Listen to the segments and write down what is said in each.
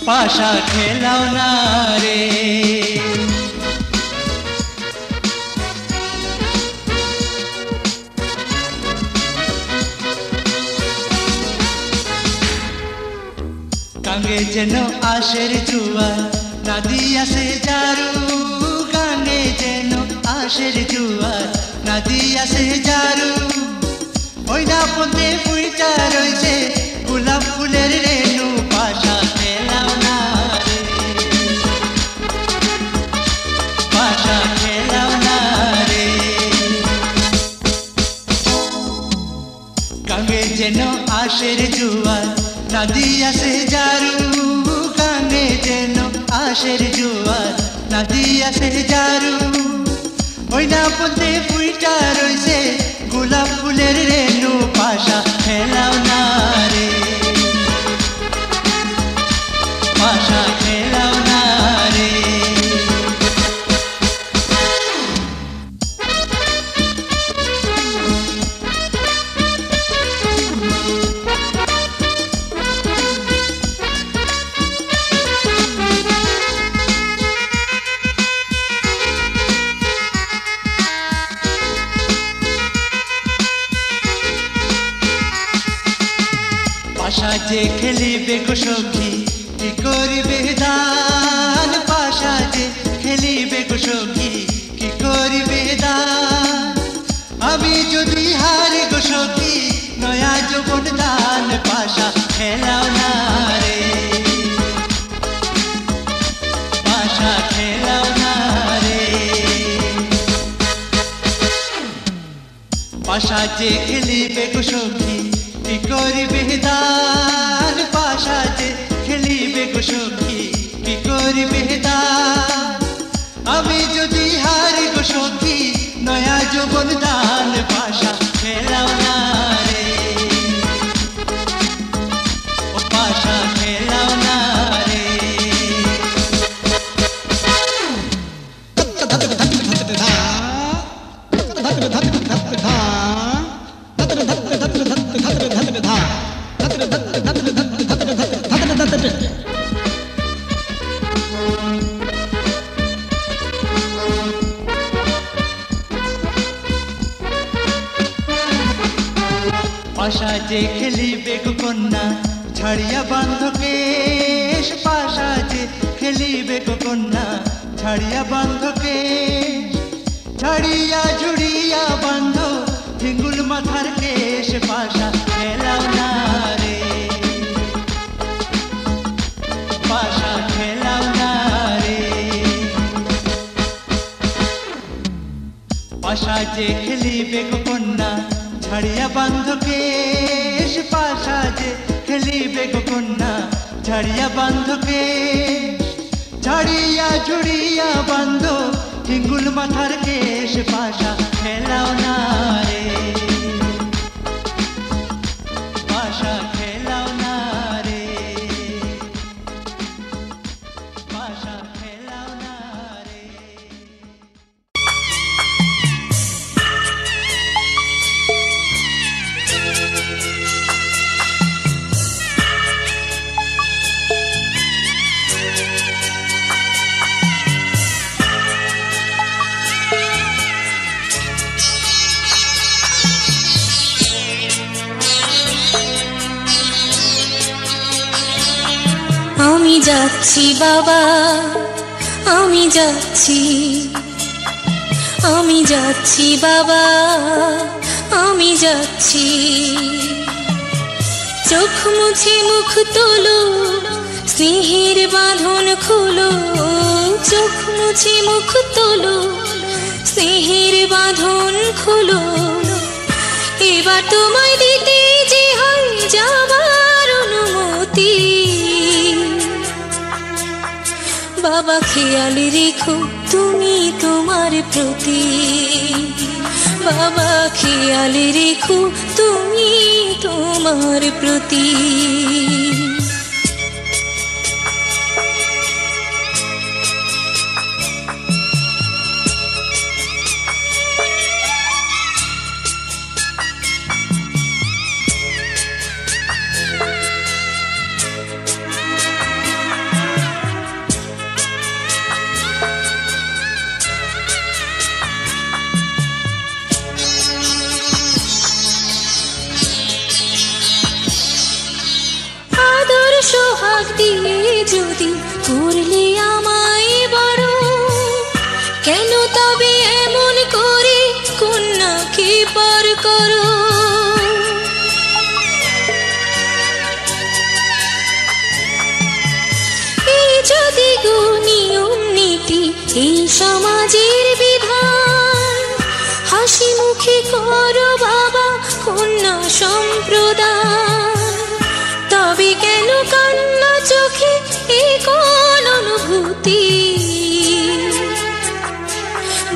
পাশা খেলাও না রে গাঙ্গে যেন আশের জুয়ার নদী আসে জারু গাঙ্গে যেন আশের জুয়ার নদী আসে জারু ওই না পথে ফুইটা রয়েছে গোলাপ ফুলের রেণু পাশা খেলাও না রে পাশা খেলাও না রে গাঙ্গে যেন আশের জুয়ার নদী আসে জারু গাঙ্গে যেন আশের জুয়ার নদী আসে জারু ওই না পথে ফুইটা রয়েছে গোলাপ ফুলের রেণু পাশা খেলাও না রে পাশা খেলাও না রে পাশা যে খেলিবে গো সখী কি করিবে দান পাশা যে খেলিবে গো সখী কি করিবে দান আমি যদি হারি গো সখী নয়া যৌবন দান পাশা খেলাও না রে পাশা খেলাও না রে পাশা যে খেলিবে গো সখী কি করিবে দান পাশা যে খেলিবে গো সখী কি করিবে দান আমি যদি হারি গো সখী নয়া যৌবন দান পাশা খেলাও না রে ও পাশা খেলাও না রে পাশা যে খেলিবে গো কন্যা ঝাড়িয়া বান্ধ কেশ পাশা যে খেলিবে গো কন্যা ঝাড়িয়া বান্ধ কেশ ঝাড়িয়া ঝুড়িয়া বান্ধ ঝিঙ্গুল মাথার কেশ পাশা খেলাও না রে পাশা খেলাও না রে পাশা যে খেলিবে গো কন্যা ঝাড়িয়া বান্ধ কেশ পাশা যে খেলিবে গো কন্যা ঝাড়িয়া বান্ধ কেশ ঝাড়িয়া ঝুড়িয়া বান্ধ হিঙ্গুল মাথার কেশ পাশা খেলাও না রে পাশা খেলাও না রে পাশা খেলাও না রে আমি যাচ্ছি বাবা আমি যাচ্ছি আমি যাচ্ছি বাবা আমি যাচ্ছি। চোখ মুছে মুখ তোলো, স্নেহের বাঁধন খোলো। চোখ মুছে মুখ তোলো, স্নেহের বাঁধন খোলো। এবার তোমায় দিতে যে হয় যাবার অনুমতি। বাবা খেয়াল রেখো তুমি তোমার প্রতি। বাবা খেয়াল রেখো তুমি তোমার প্রতি। সোহাগ দিয়ে যদি করলে আমায় বড়, কেন তবে এমন করে কন্যাকে পর করো? এই যদি গো নিয়ম নীতি, এই সমাজের বিধান, হাসি মুখে করো বাবা কন্যা সম্প্রদান। তবে কেন কান্না চোখে এই কোন অনুভূতি?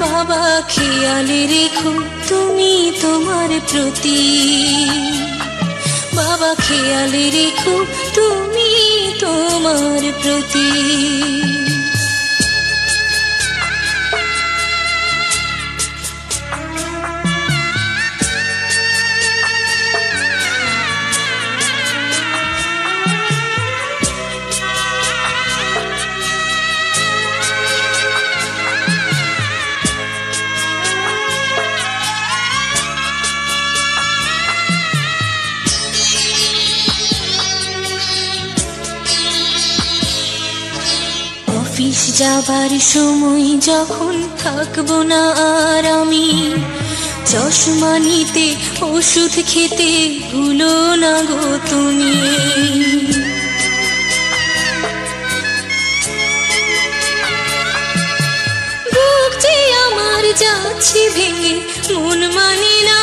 বাবা খেয়াল রেখো তুমি তোমার প্রতি। বাবা খেয়াল রেখো তুমি তোমার প্রতি। অফিস যাবার সময় যখন থাকবো না আর আমি, চশমা নিতে ওষুধ খেতে ভুলো না গো তুমি। বুক যে আমার যাচ্ছে ভেঙে, মন মানে না